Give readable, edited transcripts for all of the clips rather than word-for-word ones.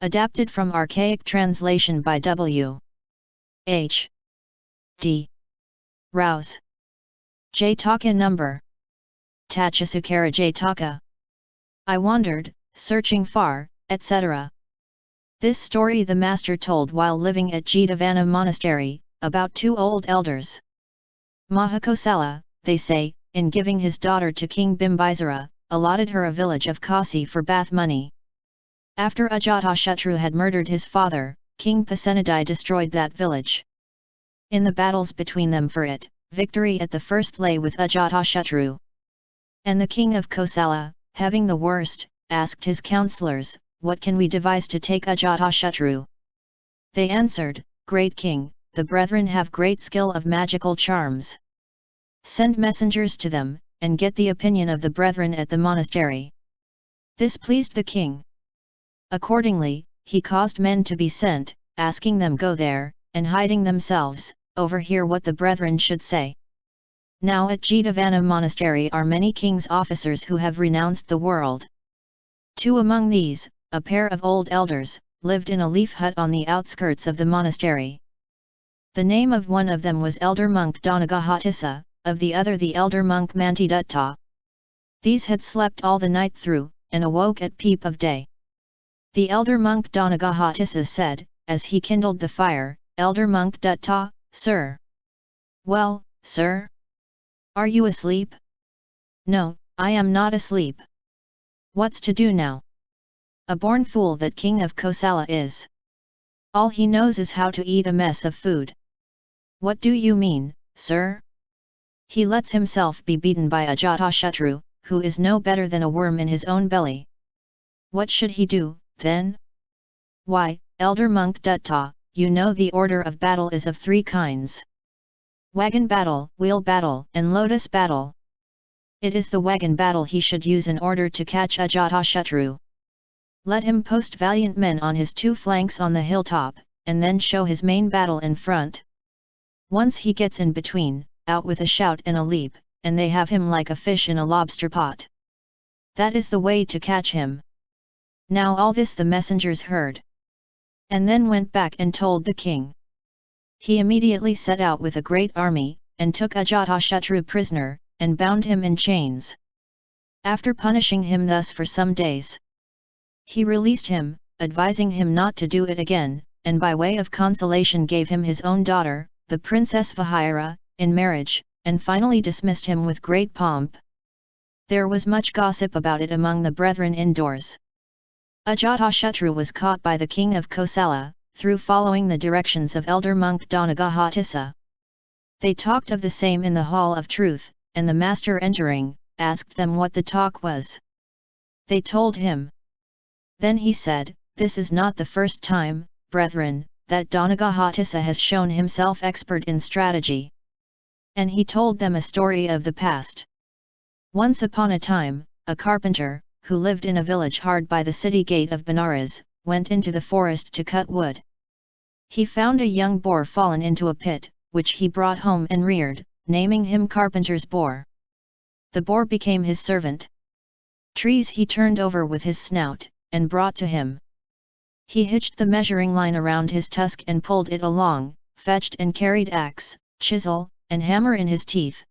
Adapted from archaic translation by W.H.D. Rouse. Jataka number. Taccha-Sūkara-Jātaka. I wandered, searching far, etc. This story the master told while living at Jataka monastery, about two old elders. Mahakosala, they say, in giving his daughter to King Bimbisara, allotted her a village of Kasi for bath money. After Ajatashatru had murdered his father, King Pasenadi destroyed that village. In the battles between them for it, victory at the first lay with Ajatashatru. And the king of Kosala, having the worst, asked his counsellors, "What can we devise to take Ajatashatru?" They answered, "Great king, the brethren have great skill of magical charms. Send messengers to them, and get the opinion of the brethren at the monastery." This pleased the king. Accordingly, he caused men to be sent, asking them go there, and hiding themselves, overhear what the brethren should say. Now at Jataka monastery are many king's officers who have renounced the world. Two among these, a pair of old elders, lived in a leaf hut on the outskirts of the monastery. The name of one of them was Elder Monk Dhanagahātissa, of the other the Elder Monk Mantidutta. These had slept all the night through, and awoke at peep of day. The Elder Monk Dhanagahātissa said, as he kindled the fire, "Elder Monk Dutta, sir." "Well, sir? Are you asleep?" "No, I am not asleep." "What's to do now?" "A born fool that king of Kosala is. All he knows is how to eat a mess of food." "What do you mean, sir?" "He lets himself be beaten by Ajatashatru, who is no better than a worm in his own belly." "What should he do, then?" "Why, Elder Monk Dutta, you know the order of battle is of three kinds. Wagon battle, wheel battle, and lotus battle. It is the wagon battle he should use in order to catch Ajatashatru. Let him post valiant men on his two flanks on the hilltop, and then show his main battle in front. Once he gets in between, out with a shout and a leap, and they have him like a fish in a lobster pot. That is the way to catch him." Now all this the messengers heard, and then went back and told the king. He immediately set out with a great army, and took Ajatashatru prisoner, and bound him in chains. After punishing him thus for some days, he released him, advising him not to do it again, and by way of consolation gave him his own daughter, the Princess Vihira, in marriage, and finally dismissed him with great pomp. There was much gossip about it among the brethren indoors. Ajatashatru was caught by the king of Kosala, through following the directions of Elder Monk Dhanagahātissa. They talked of the same in the Hall of Truth, and the master entering, asked them what the talk was. They told him. Then he said, "This is not the first time, brethren, that Dhanagahātissa has shown himself expert in strategy." And he told them a story of the past. Once upon a time, a carpenter, who lived in a village hard by the city gate of Benares, went into the forest to cut wood. He found a young boar fallen into a pit, which he brought home and reared, naming him Carpenter's Boar. The boar became his servant. Trees he turned over with his snout, and brought to him. He hitched the measuring line around his tusk and pulled it along, fetched and carried axe, chisel, and hammer in his teeth.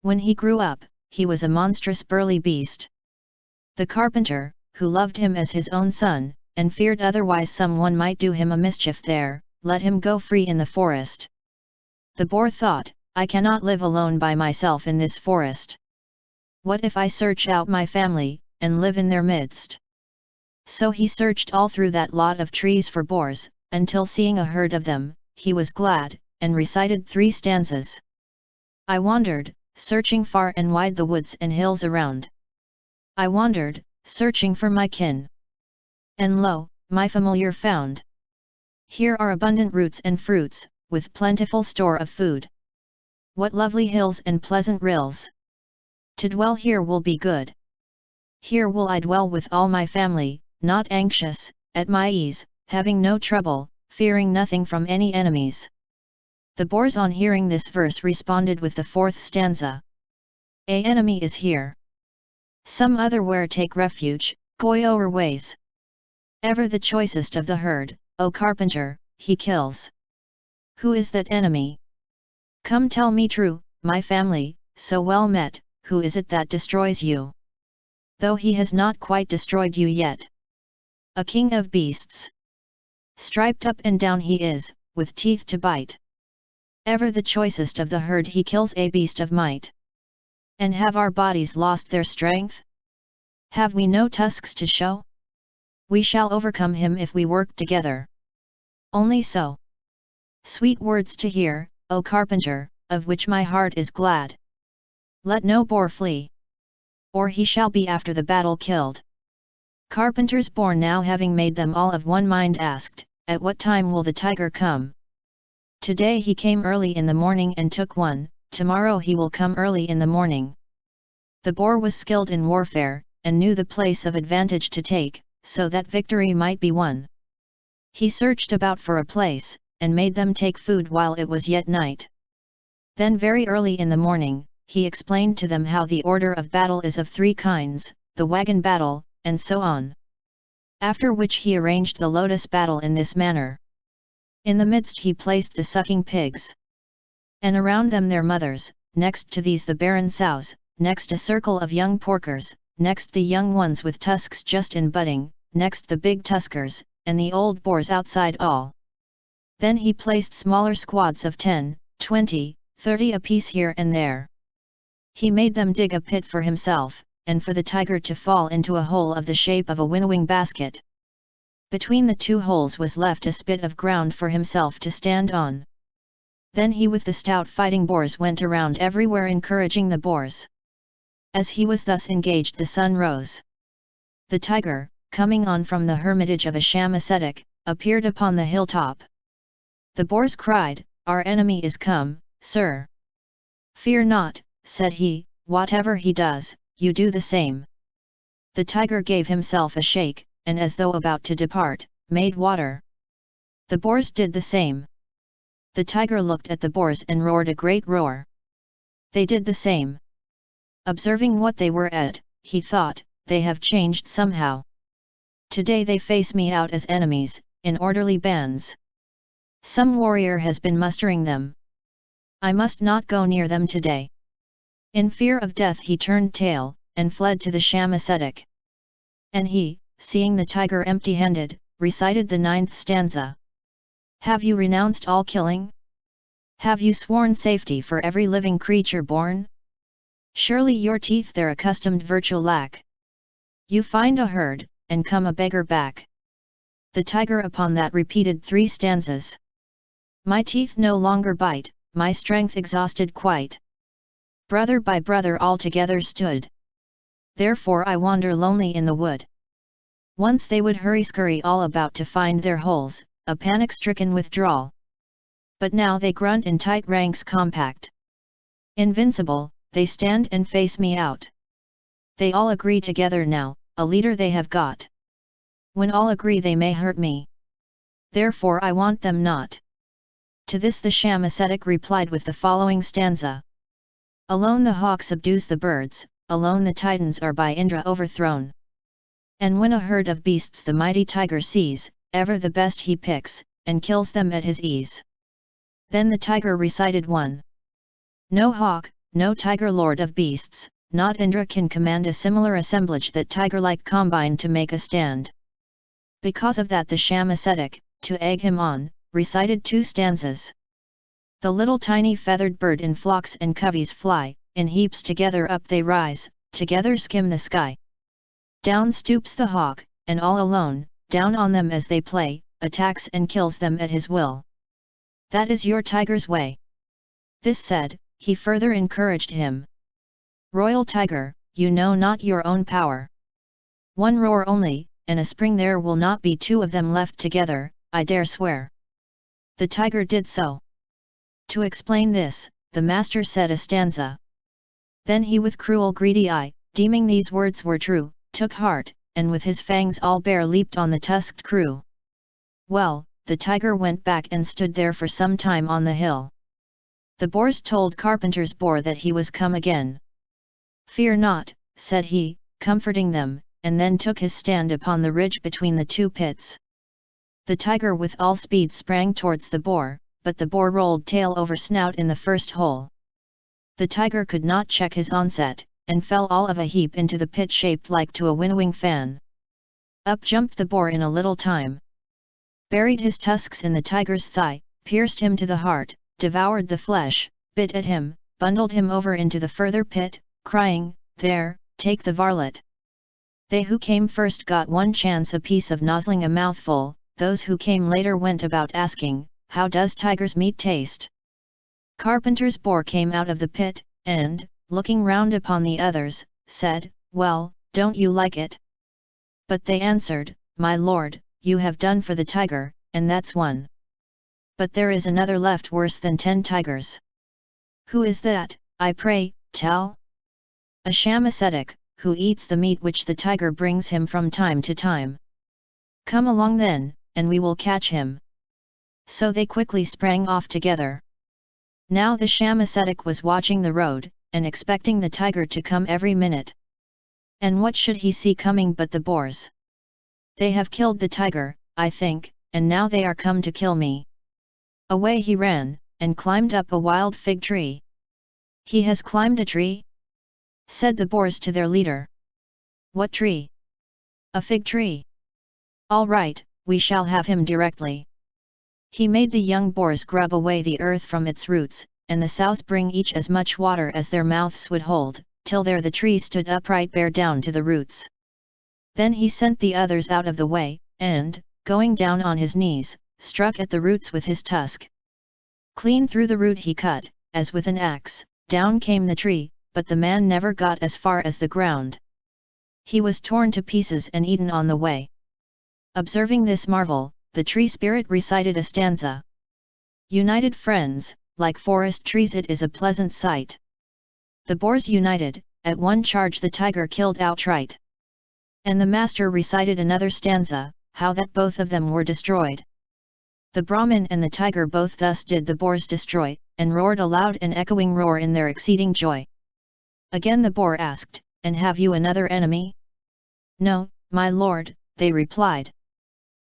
When he grew up, he was a monstrous burly beast. The carpenter, who loved him as his own son, and feared otherwise someone might do him a mischief there, let him go free in the forest. The boar thought, "I cannot live alone by myself in this forest. What if I search out my family, and live in their midst?" So he searched all through that lot of trees for boars, until seeing a herd of them, he was glad, and recited 3 stanzas. "I wandered, searching far and wide the woods and hills around. I wandered, searching for my kin. And lo, my familiar found. Here are abundant roots and fruits, with plentiful store of food. What lovely hills and pleasant rills! To dwell here will be good. Here will I dwell with all my family, not anxious, at my ease, having no trouble, fearing nothing from any enemies." The boars on hearing this verse responded with the 4th stanza. "A enemy is here. Some other where take refuge, go o'er ways. Ever the choicest of the herd, O carpenter, he kills. Who is that enemy? Come tell me true, my family, so well met, who is it that destroys you? Though he has not quite destroyed you yet. A king of beasts. Striped up and down he is, with teeth to bite. Ever the choicest of the herd he kills a beast of might. And have our bodies lost their strength? Have we no tusks to show? We shall overcome him if we work together. Only so. Sweet words to hear, O carpenter, of which my heart is glad. Let no boar flee. Or he shall be after the battle killed. Carpenters born now having made them all of one mind asked, at what time will the tiger come? Today he came early in the morning and took one, tomorrow he will come early in the morning. The boar was skilled in warfare, and knew the place of advantage to take, so that victory might be won. He searched about for a place, and made them take food while it was yet night. Then very early in the morning, he explained to them how the order of battle is of 3 kinds, the wagon battle, and so on. After which he arranged the lotus battle in this manner. In the midst he placed the sucking pigs. And around them their mothers, next to these the barren sows, next a circle of young porkers, next the young ones with tusks just in budding, next the big tuskers, and the old boars outside all. Then he placed smaller squads of 10, 20, 30 apiece here and there. He made them dig a pit for himself, and for the tiger to fall into a hole of the shape of a winnowing basket. Between the 2 holes was left a spit of ground for himself to stand on. Then he with the stout fighting boars went around everywhere encouraging the boars. As he was thus engaged the sun rose. The tiger, coming on from the hermitage of a sham ascetic, appeared upon the hilltop. The boars cried, "Our enemy is come, sir." "Fear not," said he, "whatever he does, you do the same." The tiger gave himself a shake, and as though about to depart, made water. The boars did the same. The tiger looked at the boars and roared a great roar. They did the same. Observing what they were at, he thought, they have changed somehow. Today they face me out as enemies, in orderly bands. Some warrior has been mustering them. I must not go near them today. In fear of death he turned tail, and fled to the sham ascetic. And he, seeing the tiger empty-handed, recited the 9th stanza. Have you renounced all killing? Have you sworn safety for every living creature born? Surely your teeth their accustomed virtue lack. You find a herd, and come a beggar back. The tiger upon that repeated 3 stanzas. My teeth no longer bite, my strength exhausted quite. Brother by brother all together stood. Therefore I wander lonely in the wood. Once they would hurry-scurry all about to find their holes, a panic-stricken withdrawal. But now they grunt in tight ranks compact. Invincible, they stand and face me out. They all agree together now, a leader they have got. When all agree they may hurt me. Therefore I want them not. To this the sham ascetic replied with the following stanza. Alone the hawk subdues the birds, alone the titans are by Indra overthrown. And when a herd of beasts the mighty tiger sees, ever the best he picks, and kills them at his ease. Then the tiger recited 1. No hawk, no tiger lord of beasts, not Indra can command a similar assemblage that tiger-like combine to make a stand. Because of that the sham ascetic, to egg him on, recited 2 stanzas. The little tiny feathered bird in flocks and coveys fly, in heaps together up they rise, together skim the sky. Down stoops the hawk, and all alone, down on them as they play, attacks and kills them at his will. That is your tiger's way. This said, he further encouraged him. Royal tiger, you know not your own power. 1 roar only, and a spring there will not be 2 of them left together, I dare swear. The tiger did so. To explain this, the master said a stanza. Then he with cruel greedy eye, deeming these words were true, took heart, and with his fangs all bare leaped on the tusked crew. Well, the tiger went back and stood there for some time on the hill. The boars told Carpenter's boar that he was come again. Fear not, said he, comforting them, and then took his stand upon the ridge between the two pits. The tiger with all speed sprang towards the boar, but the boar rolled tail over snout in the first hole. The tiger could not check his onset, and fell all of a heap into the pit shaped like to a winnowing fan. Up jumped the boar in a little time, buried his tusks in the tiger's thigh, pierced him to the heart, devoured the flesh, bit at him, bundled him over into the further pit, crying, "There, take the varlet." They who came first got one chance apiece of nozzling a mouthful, those who came later went about asking, "How does tiger's meat taste?" Carpenter's boar came out of the pit, and, looking round upon the others, said, "Well, don't you like it?" But they answered, "My lord, you have done for the tiger, and that's one. But there is another left worse than 10 tigers." "Who is that, I pray, tell?" "A sham ascetic, who eats the meat which the tiger brings him from time to time." "Come along then, and we will catch him." So they quickly sprang off together. Now the sham ascetic was watching the road, and expecting the tiger to come every minute. And what should he see coming but the boars? "They have killed the tiger, I think, and now they are come to kill me." Away he ran, and climbed up a wild fig tree. "He has climbed a tree?" said the boars to their leader. "What tree?" "A fig tree." "All right, we shall have him directly." He made the young boars grub away the earth from its roots, and the sows bring each as much water as their mouths would hold, till there the tree stood upright bare down to the roots. Then he sent the others out of the way, and, going down on his knees, struck at the roots with his tusk. Clean through the root he cut, as with an axe, down came the tree, but the man never got as far as the ground. He was torn to pieces and eaten on the way. Observing this marvel, the tree spirit recited a stanza. "United friends, like forest trees it is a pleasant sight." The boars united, at one charge the tiger killed outright. And the master recited another stanza, how that both of them were destroyed. The Brahmin and the tiger both thus did the boars destroy, and roared a loud and echoing roar in their exceeding joy. Again the boar asked, "And have you another enemy?" "No, my lord," they replied.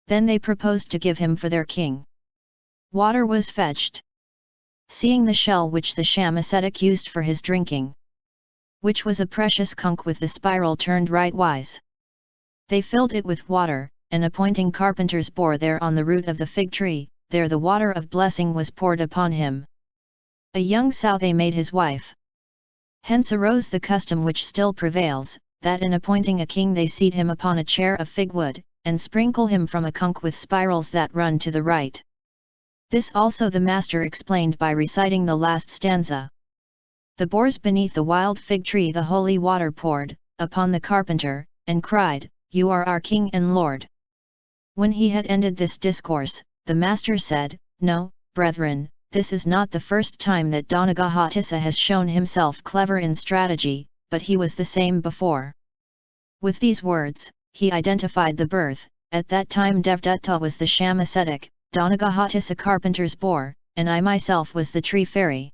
Then they proposed to give him for their king. Water was fetched. Seeing the shell which the sham ascetic used for his drinking, which was a precious conch with the spiral turned rightwise, they filled it with water, and appointing Carpenter's boar there on the root of the fig tree, there the water of blessing was poured upon him. A young sow they made his wife. Hence arose the custom which still prevails, that in appointing a king they seat him upon a chair of fig wood, and sprinkle him from a conch with spirals that run to the right. This also the master explained by reciting the last stanza. The boars beneath the wild fig tree the holy water poured, upon the carpenter, and cried, "You are our king and lord." When he had ended this discourse, the master said, "No, brethren, this is not the first time that Nikàya has shown himself clever in strategy, but he was the same before." With these words, he identified the birth. At that time Devdutta was the sham ascetic, Nikàya carpenter's boar, and I myself was the tree fairy.